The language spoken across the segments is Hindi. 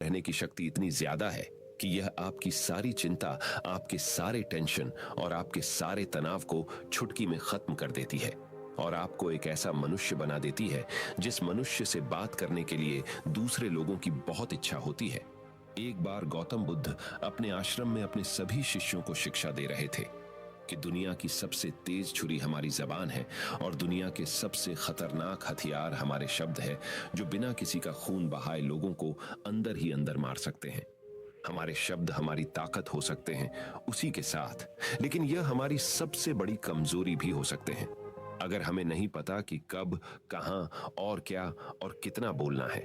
रहने की शक्ति इतनी ज्यादा है कि यह आपकी सारी चिंता, आपके सारे टेंशन और आपके सारे तनाव को चुटकी में खत्म कर देती है और आपको एक ऐसा मनुष्य बना देती है जिस मनुष्य से बात करने के लिए दूसरे लोगों की बहुत इच्छा होती है। एक बार गौतम बुद्ध अपने आश्रम में अपने सभी शिष्यों को शिक्षा दे रहे थे कि दुनिया की सबसे तेज छुरी हमारी जबान है और दुनिया के सबसे खतरनाक हथियार हमारे शब्द है, जो बिना किसी का खून बहाए लोगों को अंदर ही अंदर मार सकते हैं। हमारे शब्द हमारी ताकत हो सकते हैं उसी के साथ, लेकिन यह हमारी सबसे बड़ी कमजोरी भी हो सकते हैं अगर हमें नहीं पता कि कब, कहां और क्या और कितना बोलना है।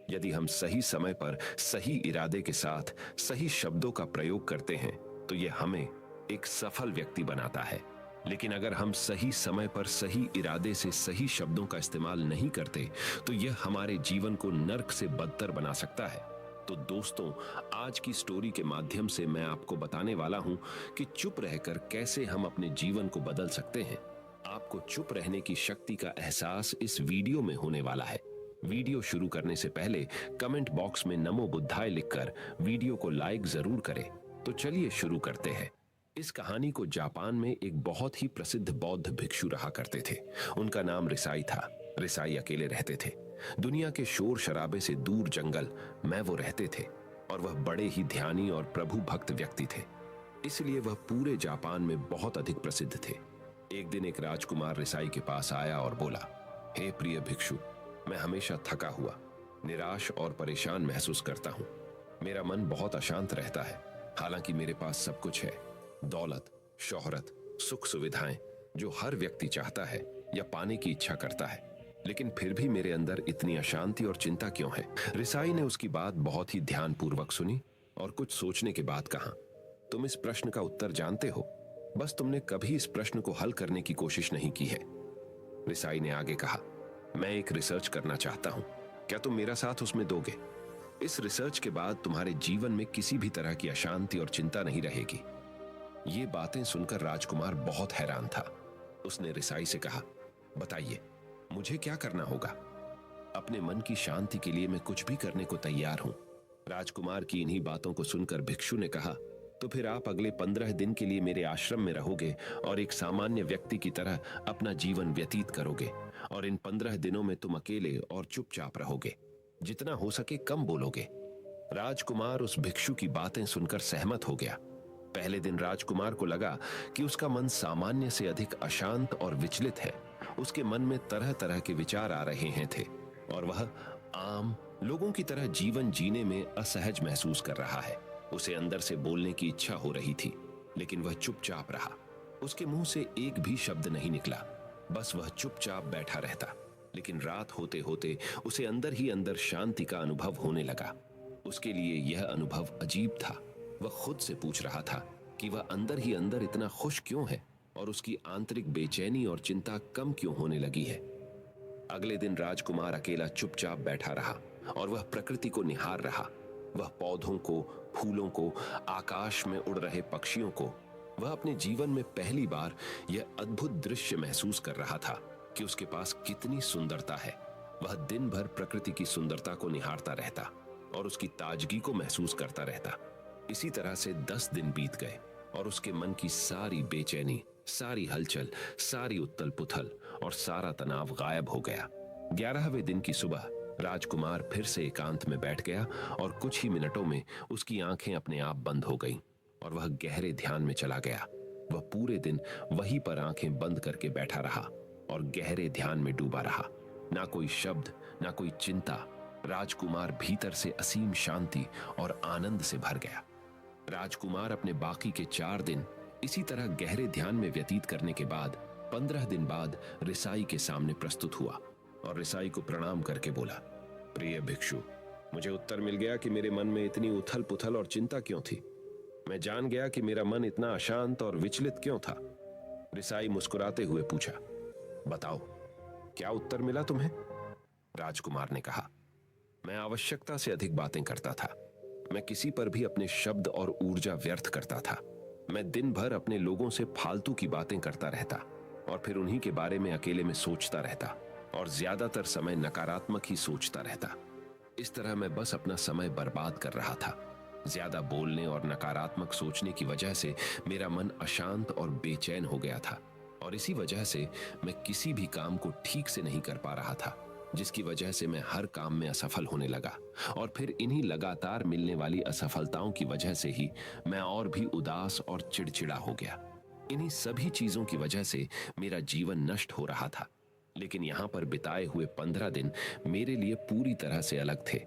यदि हम सही समय पर सही इरादे के साथ सही शब्दों का प्रयोग करते हैं तो यह हमें एक सफल व्यक्ति बनाता है। लेकिन अगर हम सही समय पर सही इरादे से सही शब्दों का इस्तेमाल नहीं करते तो यह हमारे जीवन को नर्क से बदतर बना सकता है। तो दोस्तों, आज की स्टोरी के माध्यम से मैं आपको बताने वाला हूं कि चुप रहकर कैसे हम अपने जीवन को बदल सकते हैं। आपको चुप रहने की शक्ति का एहसास इस वीडियो में होने वाला है। वीडियो शुरू करने से पहले कमेंट बॉक्स में नमो बुद्धाय लिखकर वीडियो को लाइक जरूर करें। तो चलिए शुरू करते हैं। इस कहानी को जापान में एक बहुत ही प्रसिद्ध बौद्ध भिक्षु रहा करते थे। उनका नाम रिसाई था। रिसाई अकेले रहते थे। दुनिया के शोर शराबे से दूर जंगल में वो रहते थे और वह बड़े ही ध्यानी और प्रभु भक्त व्यक्ति थे, इसलिए वह पूरे जापान में बहुत अधिक प्रसिद्ध थे। एक दिन एक राजकुमार रिसाई के पास आया और बोला, हे प्रिय भिक्षु, मैं हमेशा थका हुआ, निराश और परेशान महसूस करता हूँ। मेरा मन बहुत अशांत रहता है। हालांकि मेरे पास सब कुछ है, दौलत, शोहरत, सुख सुविधाएं जो हर व्यक्ति चाहता है या पाने की इच्छा करता है, लेकिन फिर भी मेरे अंदर इतनी अशांति और चिंता क्यों है? रिसाई ने उसकी बात बहुत ही ध्यानपूर्वक सुनी और कुछ सोचने के बाद कहा, तुम इस प्रश्न का उत्तर जानते हो, बस तुमने कभी इस प्रश्न को हल करने की कोशिश नहीं की है। रिसाई ने आगे कहा, मैं एक रिसर्च करना चाहता हूं, क्या तुम मेरा साथ उसमें दोगे? इस रिसर्च के बाद तुम्हारे जीवन में किसी भी तरह की अशांति और चिंता नहीं रहेगी। ये बातें सुनकर राजकुमार बहुत हैरान था। उसने रिसाई से कहा, बताइए, मुझे क्या करना होगा? अपने मन की शांति के लिए मैं कुछ भी करने को तैयार हूं। राजकुमार की इन्हीं बातों को सुनकर भिक्षु ने कहा, तो फिर आप अगले 15 दिन के लिए मेरे आश्रम में रहोगे और एक सामान्य व्यक्ति की तरह अपना जीवन व्यतीत करोगे और इन 15 दिनों में तुम अकेले और चुपचाप रहोगे, जितना हो सके कम बोलोगे। राजकुमार उस भिक्षु की बातें सुनकर सहमत हो गया। पहले दिन राजकुमार को लगा कि उसका मन सामान्य से अधिक अशांत और विचलित है। उसके मन में तरह तरह के विचार आ रहे हैं थे और वह आम लोगों की तरह जीवन जीने में असहज महसूस कर रहा है। उसे अंदर से बोलने की इच्छा हो रही थी, लेकिन वह चुपचाप रहा। उसके मुंह से एक भी शब्द नहीं निकला, बस वह चुपचाप बैठा रहता। लेकिन रात होते होते उसे अंदर ही अंदर शांति का अनुभव होने लगा। उसके लिए यह अनुभव अजीब था। वह खुद से पूछ रहा था कि वह अंदर ही अंदर इतना खुश क्यों है और उसकी आंतरिक बेचैनी और चिंता कम क्यों होने लगी है। अगले दिन राजकुमार अकेला चुपचाप बैठा रहा और वह प्रकृति को निहार रहा। वह पौधों को, फूलों को, आकाश में उड़ रहे पक्षियों को, वह अपने जीवन में पहली बार यह अद्भुत दृश्य महसूस कर रहा था कि उसके पास कितनी सुंदरता है। वह दिन भर प्रकृति की सुंदरता को निहारता रहता और उसकी ताजगी को महसूस करता रहता। इसी तरह से 10 दिन बीत गए और उसके मन की सारी बेचैनी, सारी हलचल, सारी उथल पुथल और सारा तनाव गायब हो गया। 11वें दिन की सुबह राजकुमार फिर से एकांत में बैठ गया और कुछ ही मिनटों में उसकी आंखें अपने आप बंद हो गईं और वह गहरे ध्यान में चला गया। वह पूरे दिन वहीं पर आंखें बंद करके बैठा रहा और गहरे ध्यान में डूबा रहा। ना कोई शब्द, ना कोई चिंता। राजकुमार भीतर से असीम शांति और आनंद से भर गया। राजकुमार अपने बाकी के 4 दिन इसी तरह गहरे ध्यान में व्यतीत करने के बाद 15 दिन बाद रिसाई के सामने प्रस्तुत हुआ और रिसाई को प्रणाम करके बोला, प्रिय भिक्षु, मुझे उत्तर मिल गया कि मेरे मन में इतनी उथल पुथल और चिंता क्यों थी। मैं जान गया कि मेरा मन इतना अशांत और विचलित क्यों था। रिसाई मुस्कुराते हुए पूछा, बताओ, क्या उत्तर मिला तुम्हें? राजकुमार ने कहा, मैं आवश्यकता से अधिक बातें करता था। मैं किसी पर भी अपने शब्द और ऊर्जा व्यर्थ करता था। मैं दिन भर अपने लोगों से फालतू की बातें करता रहता और फिर उन्हीं के बारे में अकेले में सोचता रहता और ज्यादातर समय नकारात्मक ही सोचता रहता। इस तरह मैं बस अपना समय बर्बाद कर रहा था। ज्यादा बोलने और नकारात्मक सोचने की वजह से मेरा मन अशांत और बेचैन हो गया था, और इसी वजह से मैं किसी भी काम को ठीक से नहीं कर पा रहा था, जिसकी वजह से मैं हर काम में असफल होने लगा। और फिर इन्हीं लगातार मिलने वाली असफलताओं की वजह से ही मैं और भी उदास और चिड़चिड़ा हो गया। इन्हीं सभी चीजों की वजह से मेरा जीवन नष्ट हो रहा था। लेकिन यहाँ पर बिताए हुए 15 दिन मेरे लिए पूरी तरह से अलग थे।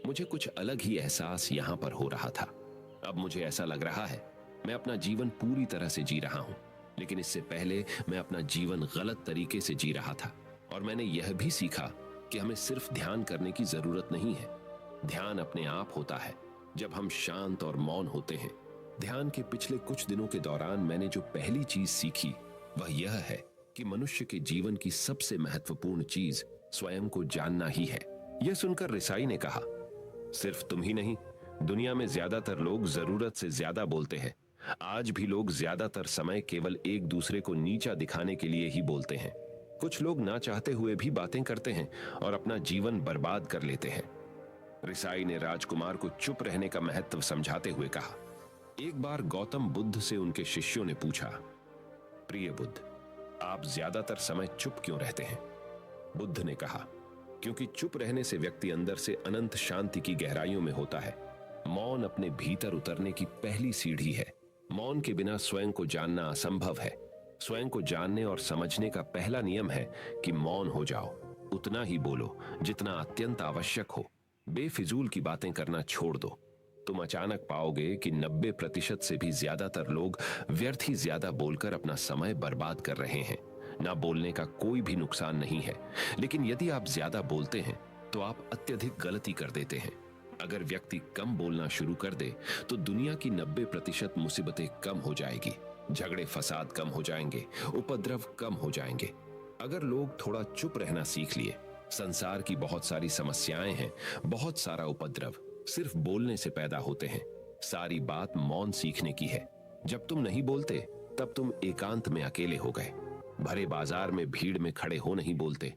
मुझे कुछ अलग ही एहसास यहाँ पर हो रहा था। अब मुझे ऐसा लग रहा है मैं अपना जीवन पूरी तरह से जी रहा हूँ, लेकिन इससे पहले मैं अपना जीवन गलत तरीके से जी रहा था। और मैंने यह भी सीखा कि हमें सिर्फ ध्यान करने की जरूरत नहीं है। ध्यान अपने आप होता है जब हम शांत और मौन होते हैं। ध्यान के पिछले कुछ दिनों के दौरान मैंने जो पहली चीज सीखी वह यह है कि मनुष्य के जीवन की सबसे महत्वपूर्ण चीज स्वयं को जानना ही है। यह सुनकर रिसाई ने कहा, सिर्फ तुम ही नहीं, दुनिया में ज्यादातर लोग जरूरत से ज्यादा बोलते हैं। आज भी लोग ज्यादातर समय केवल एक दूसरे को नीचा दिखाने के लिए ही बोलते हैं। कुछ लोग ना चाहते हुए भी बातें करते हैं और अपना जीवन बर्बाद कर लेते हैं। रिसाई ने राजकुमार को चुप रहने का महत्व समझाते हुए कहा। एक बार गौतम बुद्ध से उनके शिष्यों ने पूछा, प्रिय बुद्ध, आप ज्यादातर समय चुप क्यों रहते हैं? बुद्ध ने कहा, क्योंकि चुप रहने से व्यक्ति अंदर से अनंत शांति की गहराइयों में होता है। मौन अपने भीतर उतरने की पहली सीढ़ी है। मौन के बिना स्वयं को जानना असंभव है। स्वयं को जानने और समझने का पहला नियम है कि मौन हो जाओ। उतना ही बोलो जितना अत्यंत आवश्यक हो। बेफिजूल की बातें करना छोड़ दो। तुम अचानक पाओगे कि 90% से भी ज्यादातर लोग व्यर्थ ही ज्यादा बोलकर अपना समय बर्बाद कर रहे हैं। ना बोलने का कोई भी नुकसान नहीं है, लेकिन यदि आप ज्यादा बोलते हैं तो आप अत्यधिक गलती कर देते हैं। अगर व्यक्ति कम बोलना शुरू कर दे तो दुनिया की 90% मुसीबतें कम हो जाएगी, झगड़े फसाद कम हो जाएंगे, उपद्रव कम हो जाएंगे। अगर लोग थोड़ा चुप रहना सीख लिए, संसार की बहुत सारी समस्याएं हैं, बहुत सारा उपद्रव सिर्फ बोलने से पैदा होते हैं। सारी बात मौन सीखने की है। जब तुम नहीं बोलते तब तुम एकांत में अकेले हो गए। भरे बाजार में भीड़ में खड़े हो नहीं बोलते।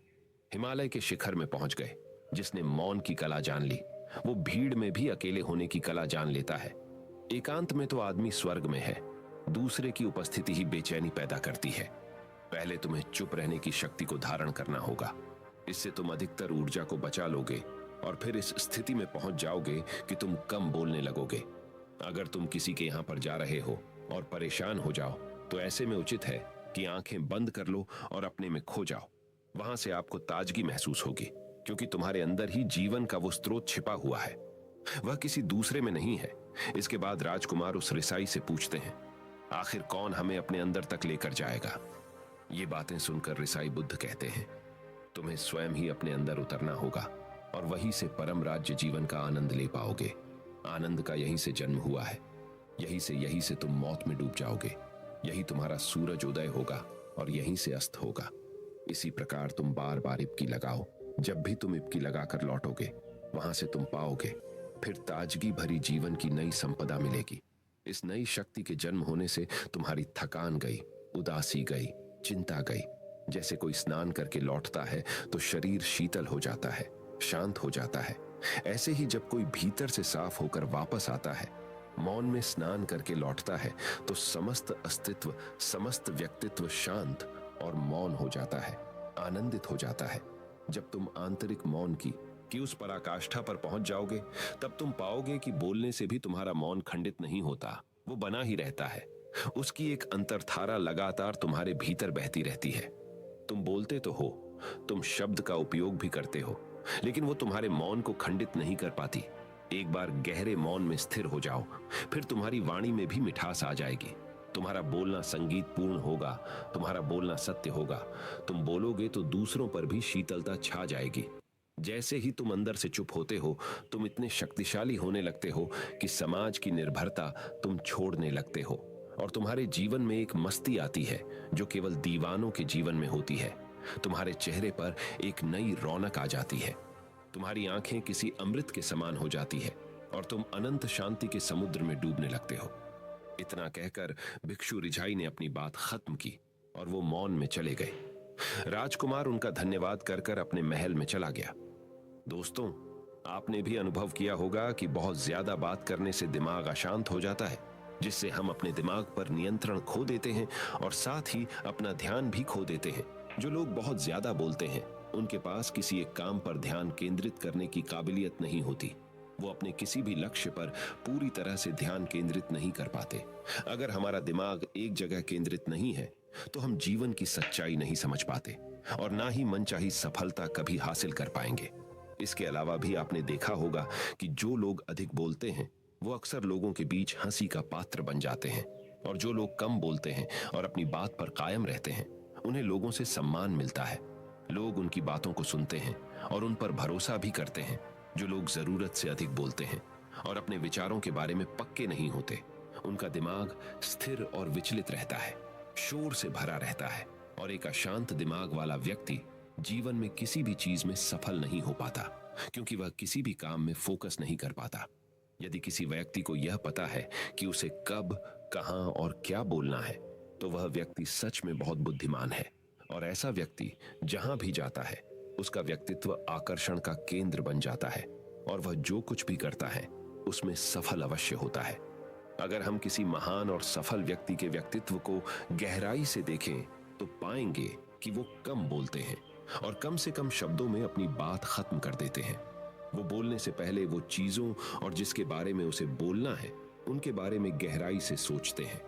हिमालय के शिखर में पहुंच गए। जिसने मौन की कला जान ली वो भीड़ में भी अकेले होने की कला जान लेता है। एकांत में तो आदमी स्वर्ग में है। दूसरे की उपस्थिति ही बेचैनी पैदा करती है। पहले तुम्हें चुप रहने की शक्ति को धारण करना होगा। इससे तुम अधिकतर ऊर्जा को बचा लोगे और फिर इस स्थिति में पहुंच जाओगे कि तुम कम बोलने लगोगे। अगर तुम किसी के यहां पर जा रहे हो और परेशान हो जाओ तो ऐसे में उचित है कि आंखें बंद कर लो और अपने में खो जाओ। वहां से आपको ताजगी महसूस होगी, क्योंकि तुम्हारे अंदर ही जीवन का वो स्रोत छिपा हुआ है। वह किसी दूसरे में नहीं है। इसके बाद राजकुमार उस रिसाई से पूछते हैं, आखिर कौन हमें अपने अंदर तक लेकर जाएगा? ये बातें सुनकर रिसाई बुद्ध कहते हैं, तुम्हें स्वयं ही अपने अंदर उतरना होगा और वहीं से परम राज्य जीवन का आनंद ले पाओगे। आनंद का यहीं से जन्म हुआ है। यहीं से तुम मौत में डूब जाओगे। यही तुम्हारा सूरज उदय होगा और यहीं से अस्त होगा। इसी प्रकार तुम बार बार इबकी लगाओ। जब भी तुम इबकी लगाकर लौटोगे वहां से तुम पाओगे फिर ताजगी भरी जीवन की नई संपदा मिलेगी। इस नई शक्ति के जन्म होने से तुम्हारी थकान गई, उदासी गई, चिंता गई। जैसे कोई स्नान करके लौटता है तो शरीर शीतल हो जाता है, शांत हो जाता है। ऐसे ही जब कोई भीतर से साफ होकर वापस आता है, मौन में स्नान करके लौटता है, तो समस्त अस्तित्व, समस्त व्यक्तित्व शांत और मौन हो जाता है, आनंदित हो जाता है। जब तुम आंतरिक मौन की उस पराकाष्ठा पर पहुंच जाओगे तब तुम पाओगे कि बोलने से भी तुम्हारा मौन खंडित नहीं होता, वो बना ही रहता है। उसकी एक अंतर्धारा लगातार तुम्हारे भीतर बहती रहती है। तुम बोलते तो हो, तुम शब्द का उपयोग भी करते हो, लेकिन वो तुम्हारे मौन को खंडित नहीं कर पाती। एक बार गहरे मौन में स्थिर हो जाओ, फिर तुम्हारी वाणी में भी मिठास आ जाएगी। तुम्हारा बोलना संगीत पूर्ण होगा, तुम्हारा बोलना सत्य होगा। तुम बोलोगे तो दूसरों पर भी शीतलता छा जाएगी। जैसे ही तुम अंदर से चुप होते हो, तुम इतने शक्तिशाली होने लगते हो कि समाज की निर्भरता तुम छोड़ने लगते हो और तुम्हारे जीवन में एक मस्ती आती है जो केवल दीवानों के जीवन में होती है। तुम्हारे चेहरे पर एक नई रौनक आ जाती है। तुम्हारी आंखें किसी अमृत के समान हो जाती है और तुम अनंत शांति के समुद्र में डूबने लगते हो। इतना कहकर भिक्षु रिझाई ने अपनी बात खत्म की और वो मौन में चले गए। राजकुमार उनका धन्यवाद कर कर अपने महल में चला गया। दोस्तों, आपने भी अनुभव किया होगा कि बहुत ज्यादा बात करने से दिमाग अशांत हो जाता है, जिससे हम अपने दिमाग पर नियंत्रण खो देते हैं और साथ ही अपना ध्यान भी खो देते हैं। जो लोग बहुत ज्यादा बोलते हैं उनके पास किसी एक काम पर ध्यान केंद्रित करने की काबिलियत नहीं होती। वो अपने किसी भी लक्ष्य पर पूरी तरह से ध्यान केंद्रित नहीं कर पाते। अगर हमारा दिमाग एक जगह केंद्रित नहीं है तो हम जीवन की सच्चाई नहीं समझ पाते और ना ही मनचाही सफलता कभी हासिल कर पाएंगे। इसके अलावा भी आपने देखा होगा कि जो लोग अधिक बोलते हैं वो अक्सर लोगों के बीच हंसी का पात्र बन जाते हैं, और जो लोग कम बोलते हैं और अपनी बात पर कायम रहते हैं उन्हें लोगों से सम्मान मिलता है। लोग उनकी बातों को सुनते हैं और उन पर भरोसा भी करते हैं। जो लोग जरूरत से अधिक बोलते हैं और अपने विचारों के बारे में पक्के नहीं होते, उनका दिमाग स्थिर और विचलित रहता है, शोर से भरा रहता है, और एक अशांत दिमाग वाला व्यक्ति जीवन में किसी भी चीज में सफल नहीं हो पाता, क्योंकि वह किसी भी काम में फोकस नहीं कर पाता। यदि किसी व्यक्ति को यह पता है कि उसे कब, कहां और क्या बोलना है, तो वह व्यक्ति सच में बहुत बुद्धिमान है, और ऐसा व्यक्ति जहां भी जाता है उसका व्यक्तित्व आकर्षण का केंद्र बन जाता है, और वह जो कुछ भी करता है उसमें सफल अवश्य होता है। अगर हम किसी महान और सफल व्यक्ति के व्यक्तित्व को गहराई से देखें तो पाएंगे कि वो कम बोलते हैं और कम से कम शब्दों में अपनी बात खत्म कर देते हैं। वो बोलने से पहले वो चीजों और जिसके बारे में उसे बोलना है उनके बारे में गहराई से सोचते हैं।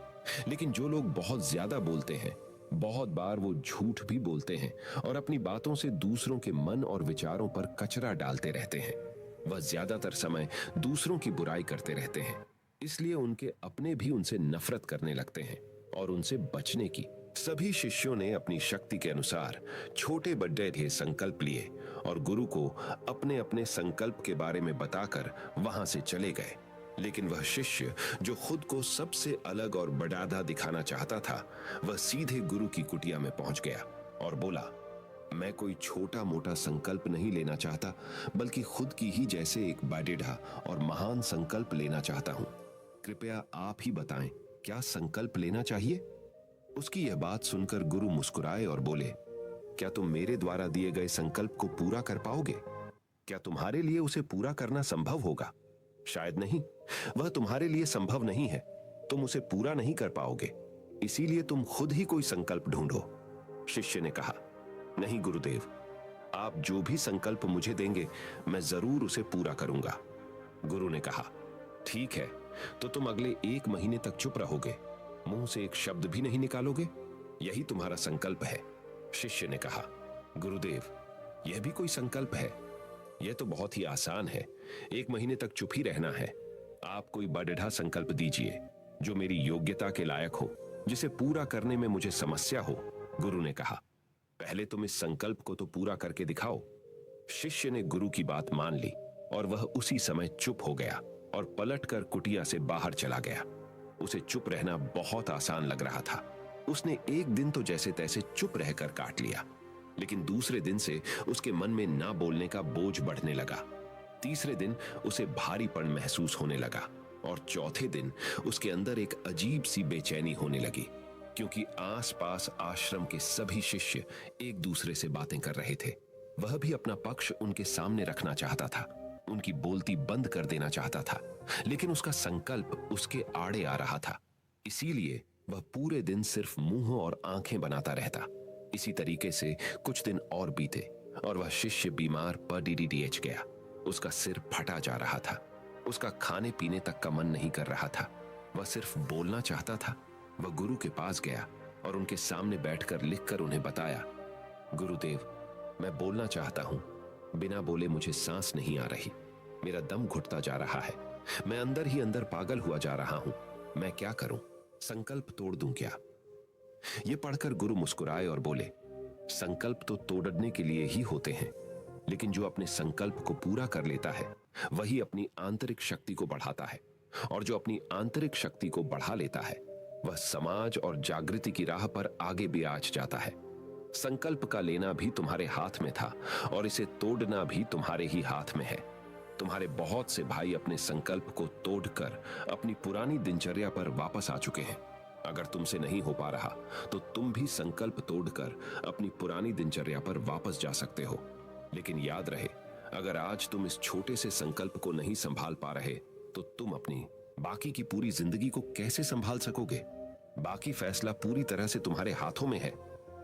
लेकिन जो लोग बहुत ज्यादा बोलते हैं, बहुत बार वो झूठ भी बोलते हैं और अपनी बातों से दूसरों के मन और विचारों पर कचरा डालते रहते हैं। वह ज्यादातर समय दूसरों की बुराई करते रहते हैं, इसलिए उनके अपने भी उनसे नफरत करने लगते हैं और उनसे बचने की। सभी शिष्यों ने अपनी शक्ति के अनुसार छोटे बड़े संकल्प लिए और गुरु को अपने अपने संकल्प के बारे में बताकर वहां से चले गए। लेकिन वह शिष्य जो खुद को सबसे अलग और बड़ादा दिखाना चाहता था, वह सीधे गुरु की कुटिया में पहुंच गया और बोला, मैं कोई छोटा मोटा संकल्प नहीं लेना चाहता, बल्कि खुद की ही जैसे एक बड़ेढ़ा और महान संकल्प लेना चाहता हूं। कृपया आप ही बताएं, क्या संकल्प लेना चाहिए? उसकी यह बात सुनकर गुरु मुस्कुराए और बोले, क्या तुम मेरे द्वारा दिए गए संकल्प को पूरा कर पाओगे? क्या तुम्हारे लिए उसे पूरा करना संभव होगा? शायद नहीं। वह तुम्हारे लिए संभव नहीं है, तुम उसे पूरा नहीं कर पाओगे, इसीलिए तुम खुद ही कोई संकल्प ढूंढो। शिष्य ने कहा, नहीं गुरुदेव, आप जो भी संकल्प मुझे देंगे मैं जरूर उसे पूरा करूंगा। गुरु ने कहा, ठीक है, तो तुम अगले 1 महीने तक चुप रहोगे, मुंह से एक शब्द भी नहीं निकालोगे, यही तुम्हारा संकल्प है। शिष्य ने कहा, गुरुदेव, यह भी कोई संकल्प है? यह तो बहुत ही आसान है, 1 महीने तक चुप ही रहना है। आप कोई बड़ढ़ा संकल्प दीजिए जो मेरी योग्यता के लायक हो, जिसे पूरा करने में मुझे समस्या हो। गुरु ने कहा, पहले तुम इस संकल्प को तो पूरा करके दिखाओ। शिष्य ने गुरु की बात मान ली और वह उसी समय चुप हो गया और पलटकर कुटिया से बाहर चला गया। उसे चुप रहना बहुत आसान लग रहा था। उसने एक दिन तो जैसे तैसे चुप रहकर काट लिया, लेकिन दूसरे दिन से उसके मन में ना बोलने का बोझ बढ़ने लगा। तीसरे दिन उसे भारीपन महसूस होने लगा और चौथे दिन उसके अंदर एक अजीब सी बेचैनी होने लगी, क्योंकि आसपास आश्रम के सभी शिष्य एक दूसरे से बातें कर रहे थे। वह भी अपना पक्ष उनके सामने रखना चाहता था, उनकी बोलती बंद कर देना चाहता था, लेकिन उसका संकल्प उसके आड़े आ रहा था। इसीलिए वह पूरे दिन सिर्फ मुंह और आंखें बनाता रहता। इसी तरीके से कुछ दिन और बीते और वह शिष्य बीमार पड़ीडीएच गया। उसका सिर फटा जा रहा था, उसका खाने पीने तक का मन नहीं कर रहा था, वह सिर्फ बोलना चाहता था। वह गुरु के पास गया और उनके सामने बैठकर लिखकर उन्हें बताया, गुरुदेव, मैं बोलना चाहता हूं, बिना बोले मुझे सांस नहीं आ रही, मेरा दम घुटता जा रहा है, मैं अंदर ही अंदर पागल हुआ जा रहा हूं, मैं क्या करूं? संकल्प तोड़ दूं क्या? यह पढ़कर गुरु मुस्कुराए और बोले, संकल्प तो तोड़ने के लिए ही होते हैं, लेकिन जो अपने संकल्प को पूरा कर लेता है वही अपनी आंतरिक शक्ति को बढ़ाता है, और जो अपनी आंतरिक शक्ति को बढ़ा लेता है वह समाज और जागृति की राह पर आगे भी आज जाता है। संकल्प का लेना भी तुम्हारे हाथ में था और इसे तोड़ना भी तुम्हारे ही हाथ में है। तुम्हारे बहुत से भाई अपने संकल्प को तोड़कर अपनी पुरानी दिनचर्या पर वापस आ चुके हैं। अगर तुमसे नहीं हो पा रहा तो तुम भी संकल्प तोड़कर अपनी पुरानी दिनचर्या पर वापस जा सकते हो। लेकिन याद रहे, अगर आज तुम इस छोटे से संकल्प को नहीं संभाल पा रहे तो तुम अपनी बाकी की पूरी जिंदगी को कैसे संभाल सकोगे? बाकी फैसला पूरी तरह से तुम्हारे हाथों में है।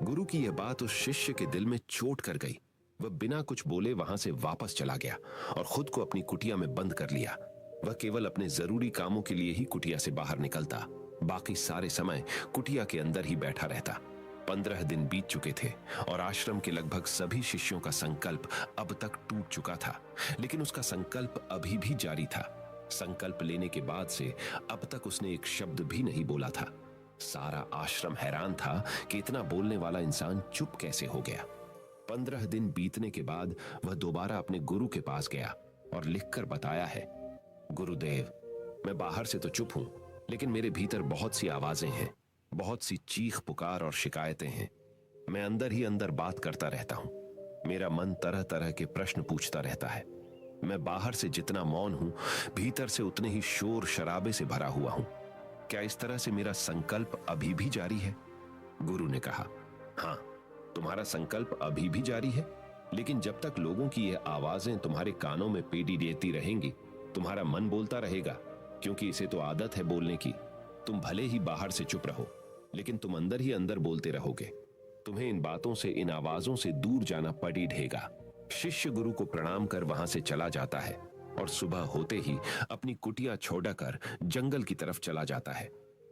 गुरु की यह बात उस शिष्य के दिल में चोट कर गई। वह बिना कुछ बोले वहां से वापस चला गया और खुद को अपनी कुटिया में बंद कर लिया। वह केवल अपने जरूरी कामों के लिए ही कुटिया से बाहर निकलता, बाकी सारे समय कुटिया के अंदर ही बैठा रहता। 15 दिन बीत चुके थे और आश्रम के लगभग सभी शिष्यों का संकल्प अब तक टूट चुका था, लेकिन उसका संकल्प अभी भी जारी था। संकल्प लेने के बाद से अब तक उसने एक शब्द भी नहीं बोला था। सारा आश्रम हैरान था कि इतना बोलने वाला इंसान चुप कैसे हो गया। 15 दिन बीतने के बाद वह दोबारा अपने गुरु के पास गया और लिखकर बताया है, गुरुदेव, मैं बाहर से तो चुप हूं, लेकिन मेरे भीतर बहुत सी आवाजें हैं, बहुत सी चीख पुकार और शिकायतें हैं। मैं अंदर ही अंदर बात करता रहता हूं। मेरा मन तरह तरह के प्रश्न पूछता रहता है। मैं बाहर से जितना मौन हूं, भीतर से उतने ही शोर शराबे से भरा हुआ हूं। क्या इस तरह से मेरा संकल्प अभी भी जारी है? गुरु ने कहा, हां, तुम्हारा संकल्प अभी भी जारी है, लेकिन जब तक लोगों की ये आवाजें तुम्हारे कानों में पेटी देती रहेंगी, तुम्हारा मन बोलता रहेगा, क्योंकि इसे तो आदत है बोलने की। तुम भले ही बाहर से चुप रहो, लेकिन तुम अंदर ही अंदर बोलते रहोगे। तुम्हें इन बातों से, इन आवाजों से दूर जाना पड़ी रहेगा। शिष्य गुरु को प्रणाम कर वहां से चला जाता है और सुबह होते ही अपनी कुटिया छोड़कर जंगल की तरफ चला जाता है।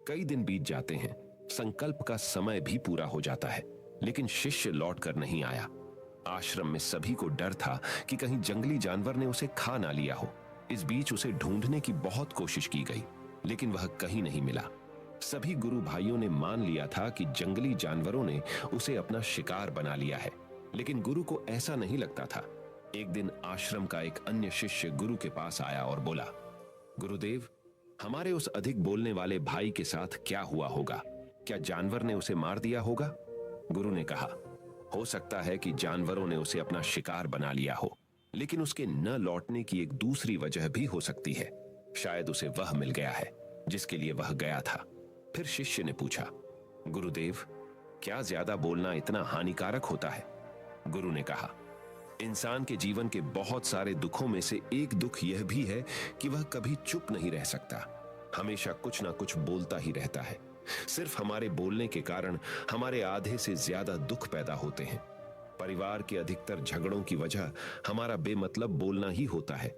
कई दिन बीत जाते हैं, संकल्प का समय भी पूरा हो जाता है, लेकिन शिष्य लौट कर नहीं आया। आश्रम में सभी को डर था कि कहीं जंगली जानवर ने उसे खा ना लिया हो। इस बीच उसे ढूंढने की बहुत कोशिश की गई, लेकिन वह कहीं नहीं मिला। सभी गुरु भाइयों ने मान लिया था कि जंगली जानवरों ने उसे अपना शिकार बना लिया है, लेकिन गुरु को ऐसा नहीं लगता था। एक दिन आश्रम का एक अन्य शिष्य गुरु के पास आया और बोला, गुरुदेव, हमारे उस अधिक बोलने वाले भाई के साथ क्या हुआ होगा? क्या जानवर ने उसे मार दिया होगा? गुरु ने कहा, हो सकता है कि जानवरों ने उसे अपना शिकार बना लिया हो, लेकिन उसके न लौटने की एक दूसरी वजह भी हो सकती है। शायद उसे वह मिल गया है जिसके लिए वह गया था। फिर शिष्य ने पूछा, गुरुदेव, क्या ज्यादा बोलना इतना हानिकारक होता है? गुरु ने कहा, इंसान के जीवन के बहुत सारे दुखों में से एक दुख यह भी है कि वह कभी चुप नहीं रह सकता, हमेशा कुछ ना कुछ बोलता ही रहता है। सिर्फ हमारे बोलने के कारण हमारे आधे से ज्यादा दुख पैदा होते हैं। परिवार के अधिकतर झगड़ों की वजह हमारा बेमतलब बोलना ही होता है।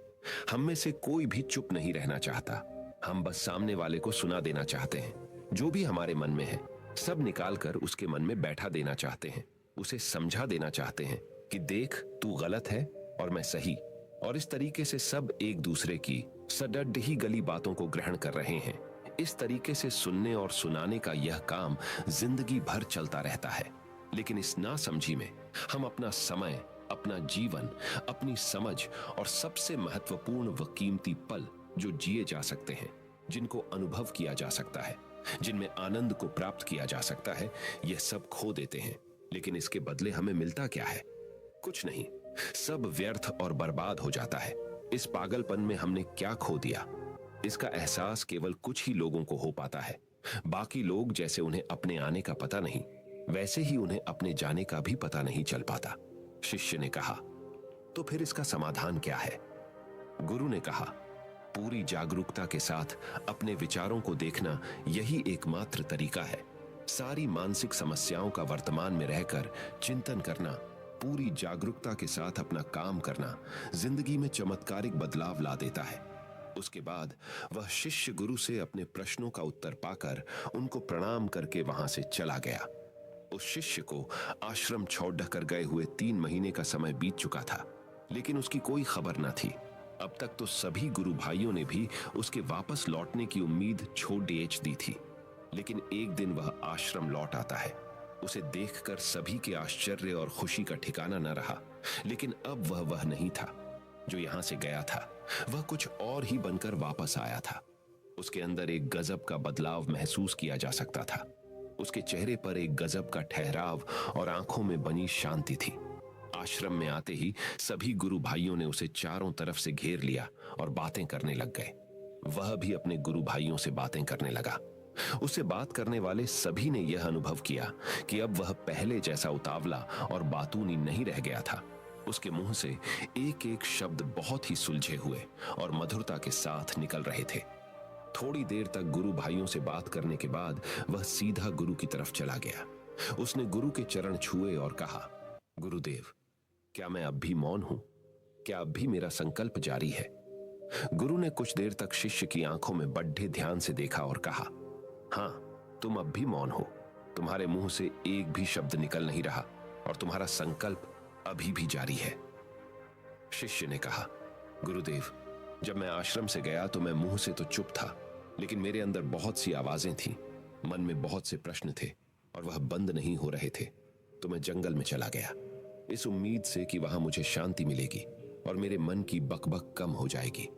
हम में से कोई भी चुप नहीं रहना चाहता। हम बस सामने वाले को सुना देना चाहते हैं। जो भी हमारे मन में है सब निकालकर उसके मन में बैठा देना चाहते हैं। उसे समझा देना चाहते हैं कि देख, तू गलत है और मैं सही। और इस तरीके से सब एक दूसरे की सडड ही गली बातों को ग्रहण कर रहे हैं। इस तरीके से सुनने और सुनाने का यह काम जिंदगी भर चलता रहता है। लेकिन इस नासमझी में हम अपना समय, अपना जीवन, अपनी समझ और सबसे महत्वपूर्ण व कीमती पल जो जिए जा सकते हैं, जिनको अनुभव किया जा सकता है, जिनमें आनंद को प्राप्त किया जा सकता है, यह सब खो देते हैं। लेकिन इसके बदले हमें मिलता क्या है? कुछ नहीं, सब व्यर्थ और बर्बाद हो जाता है। इस पागलपन में हमने क्या खो दिया? इसका एहसास केवल कुछ ही लोगों को हो पाता है। बाकी लोग जैसे उन्हें अपने आने का पता नहीं, वैसे ही उन्हें अपने जाने का भी पता नहीं चल पाता। शिष्य ने कहा, तो फिर इसका समाधान क्या है? गुरु ने कहा, पूरी जागरूकता के साथ अपने विचारों को देखना यही एकमात्र तरीका है। सारी मानसिक समस्याओं का वर्तमान में रहकर चिंतन करना, पूरी जागरूकता के साथ अपना काम करना जिंदगी में चमत्कारिक बदलाव ला देता है। उसके बाद वह शिष्य गुरु से अपने प्रश्नों का उत्तर पाकर उनको प्रणाम करके वहां से चला गया। उस शिष्य को आश्रम छोड़कर गए हुए 3 महीने का समय बीत चुका था, लेकिन उसकी कोई खबर न थी। अब तक तो सभी गुरु भाइयों ने भी उसके वापस लौटने की उम्मीद छोड़ दी थी। लेकिन एक दिन वह आश्रम लौट आता है। उसे देखकर सभी के आश्चर्य और खुशी का ठिकाना न रहा। लेकिन अब वह नहीं था जो यहां से गया था, वह कुछ और ही बनकर वापस आया था। उसके अंदर एक गजब का बदलाव महसूस किया जा सकता था। उसके चेहरे पर एक गजब का ठहराव और आंखों में बनी शांति थी। आश्रम में आते ही सभी गुरु भाइयों ने उसे चारों तरफ से घेर लिया और बातें करने लग गए। वह भी अपने गुरु भाइयों से बातें करने लगा। उससे बात करने वाले सभी ने यह अनुभव किया कि अब वह पहले जैसा उतावला और बातूनी नहीं रह गया था। उसके मुंह से एक एक शब्द बहुत ही सुलझे हुए और मधुरता के साथ निकल रहे थे। थोड़ी देर तक गुरु भाइयों से बात करने के बाद वह सीधा गुरु की तरफ चला गया। उसने गुरु के चरण छुए और कहा, गुरुदेव, क्या मैं अब भी मौन हूं? क्या अब भी मेरा संकल्प जारी है? गुरु ने कुछ देर तक शिष्य की आंखों में बड्ढे ध्यान से देखा और कहा, हाँ, तुम अब भी मौन हो। तुम्हारे मुंह से एक भी शब्द निकल नहीं रहा और तुम्हारा संकल्प अभी भी जारी है। शिष्य ने कहा, गुरुदेव, जब मैं आश्रम से गया तो मैं मुंह से तो चुप था, लेकिन मेरे अंदर बहुत सी आवाजें थीं, मन में बहुत से प्रश्न थे और वह बंद नहीं हो रहे थे। तो मैं जंगल में चला गया, इस उम्मीद से कि वहां मुझे शांति मिलेगी और मेरे मन की बकबक कम हो जाएगी।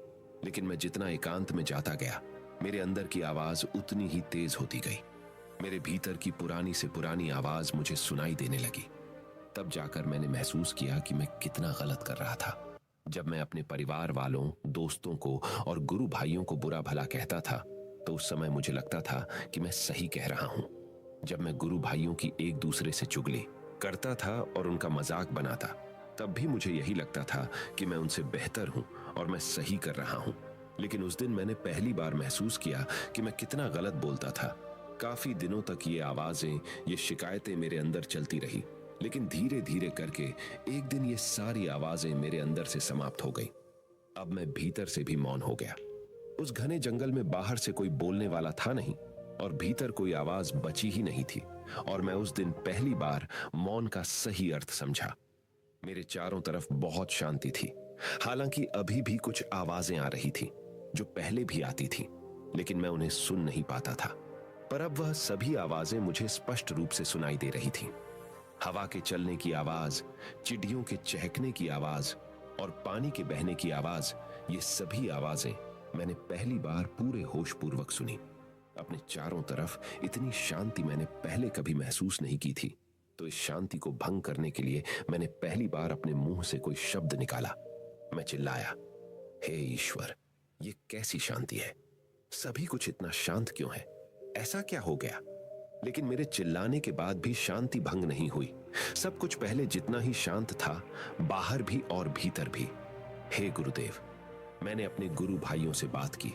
लेकिन मैं जितना एकांत में जाता गया, मेरे अंदर की आवाज उतनी ही तेज होती गई। मेरे भीतर की पुरानी से पुरानी आवाज मुझे सुनाई देने लगी। तब जाकर मैंने महसूस किया कि मैं कितना गलत कर रहा था। जब मैं अपने परिवार वालों, दोस्तों को और गुरु भाइयों को बुरा भला कहता था, तो उस समय मुझे लगता था कि मैं सही कह रहा हूं। जब मैं गुरु भाइयों की एक दूसरे से चुगली करता था और उनका मजाक बनाता, तब भी मुझे यही लगता था कि मैं उनसे बेहतर हूं और मैं सही कर रहा हूं। लेकिन उस दिन मैंने पहली बार महसूस किया कि मैं कितना गलत बोलता था। काफी दिनों तक ये आवाजें, ये शिकायतें मेरे अंदर चलती रही, लेकिन धीरे धीरे करके एक दिन ये सारी आवाजें मेरे अंदर से समाप्त हो गई। अब मैं भीतर से भी मौन हो गया। उस घने जंगल में बाहर से कोई बोलने वाला था नहीं और भीतर कोई आवाज बची ही नहीं थी, और मैं उस दिन पहली बार मौन का सही अर्थ समझा। मेरे चारों तरफ बहुत शांति थी। हालांकि अभी भी कुछ आवाजें आ रही थी जो पहले भी आती थी, लेकिन मैं उन्हें सुन नहीं पाता था। पर अब वह सभी आवाजें मुझे स्पष्ट रूप से सुनाई दे रही थीं। हवा के चलने की आवाज, चिड़ियों के चहकने की आवाज और पानी के बहने की आवाज, ये सभी आवाजें मैंने पहली बार पूरे होशपूर्वक सुनी। अपने चारों तरफ इतनी शांति मैंने पहले कभी महसूस नहीं की थी। तो इस शांति को भंग करने के लिए मैंने पहली बार अपने मुंह से कोई शब्द निकाला। मैं चिल्लाया, हे ईश्वर, ये कैसी शांति है? सभी कुछ इतना शांत क्यों है? ऐसा क्या हो गया? लेकिन मेरे चिल्लाने के बाद भी शांति भंग नहीं हुई। सब कुछ पहले जितना ही शांत था, बाहर भी और भीतर भी। हे गुरुदेव, मैंने अपने गुरु भाइयों से बात की,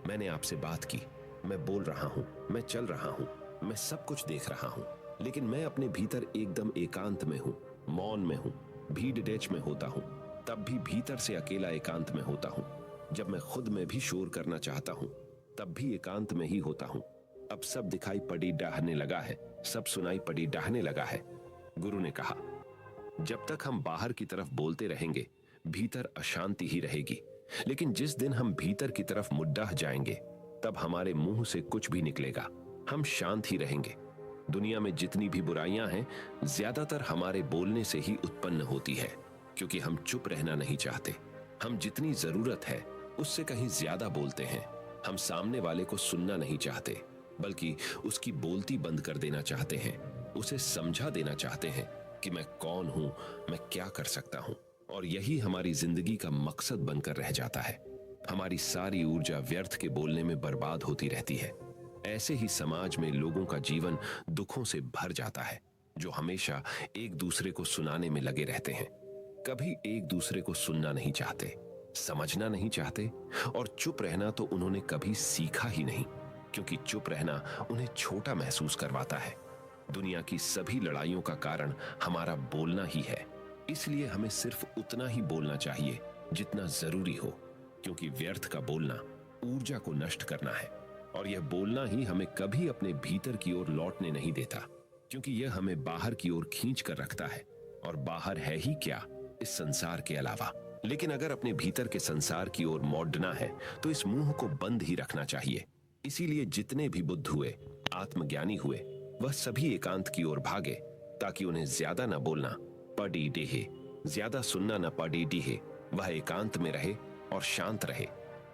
मैंने आपसे बात की। मैं बोल रहा हूं, मैं चल रहा हूं, मैं सब कुछ देख रहा हूं, लेकिन मैं अपने भीतर एकदम एकांत में हूं, मौन में हूं। भीड़ डेच में होता हूं, तब भी भीतर से अकेला एकांत में होता हूं। जब मैं खुद में भी शोर करना चाहता हूं, तब भी एकांत में ही होता हूं। अब सब दिखाई पड़ी डाहने लगा है, सब सुनाई पड़ी डाहने लगा है। गुरु ने कहा, जब तक हम बाहर की तरफ बोलते रहेंगे, भीतर अशांति ही रहेगी। लेकिन जिस दिन हम भीतर की तरफ मुड्डाह जाएंगे, तब हमारे मुंह से कुछ भी निकलेगा, हम शांत ही रहेंगे। दुनिया में जितनी भी बुराइयां हैं, ज्यादातर हमारे बोलने से ही उत्पन्न होती है, क्योंकि हम चुप रहना नहीं चाहते। हम जितनी जरूरत है उससे कहीं ज्यादा बोलते हैं। हम सामने वाले को सुनना नहीं चाहते, बल्कि उसकी बोलती बंद कर देना चाहते हैं। उसे समझा देना चाहते हैं कि मैं कौन हूं, मैं क्या कर सकता हूं। और यही हमारी जिंदगी का मकसद बनकर रह जाता है। हमारी सारी ऊर्जा व्यर्थ के बोलने में बर्बाद होती रहती है। ऐसे ही समाज में लोगों का जीवन दुखों से भर जाता है, जो हमेशा एक दूसरे को सुनाने में लगे रहते हैं। कभी एक दूसरे को सुनना नहीं चाहते, समझना नहीं चाहते, और चुप रहना तो उन्होंने कभी सीखा ही नहीं, क्योंकि चुप रहना उन्हें छोटा महसूस करवाता है। दुनिया की सभी लड़ाइयों का कारण हमारा बोलना ही है। इसलिए हमें सिर्फ उतना ही बोलना चाहिए जितना जरूरी हो, क्योंकि व्यर्थ का बोलना ऊर्जा को नष्ट करना है, और यह बोलना ही हमें कभी अपने भीतर की ओर लौटने नहीं देता, क्योंकि यह हमें बाहर की ओर खींच कर रखता है। और बाहर है ही क्या इस संसार के अलावा। लेकिन अगर अपने भीतर के संसार की ओर मोड़ना है, तो इस मुंह को बंद ही रखना चाहिए। इसीलिए जितने भी बुद्ध हुए, आत्मज्ञानी हुए, वह सभी एकांत की ओर भागे, ताकि उन्हें ज्यादा न बोलना पड़ी डेहे, ज्यादा सुनना न पड़ी डीहे। वह एकांत में रहे और शांत रहे,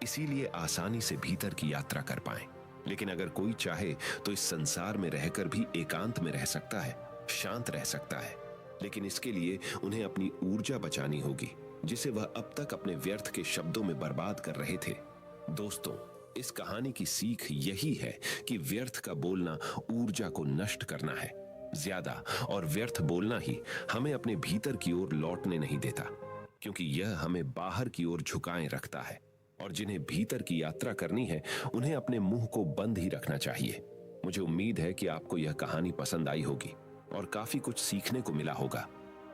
इसीलिए आसानी से भीतर की यात्रा कर पाए। लेकिन अगर कोई चाहे तो इस संसार में रहकर भी एकांत में रह सकता है, शांत रह सकता है। लेकिन इसके लिए उन्हें अपनी ऊर्जा बचानी होगी, जिसे वह अब तक अपने व्यर्थ के शब्दों में बर्बाद कर रहे थे। दोस्तों, इस कहानी की सीख यही है कि व्यर्थ का बोलना ऊर्जा को नष्ट करना है। ज्यादा और व्यर्थ बोलना ही हमें अपने भीतर की ओर लौटने नहीं देता, क्योंकि यह हमें बाहर की ओर झुकाए रखता है। और जिन्हें भीतर की यात्रा करनी है, उन्हें अपने मुंह को बंद ही रखना चाहिए। मुझे उम्मीद है कि आपको यह कहानी पसंद आई होगी और काफी कुछ सीखने को मिला होगा।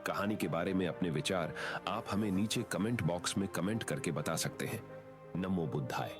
कहानी के बारे में अपने विचार आप हमें नीचे कमेंट बॉक्स में कमेंट करके बता सकते हैं। नमो बुद्धाय।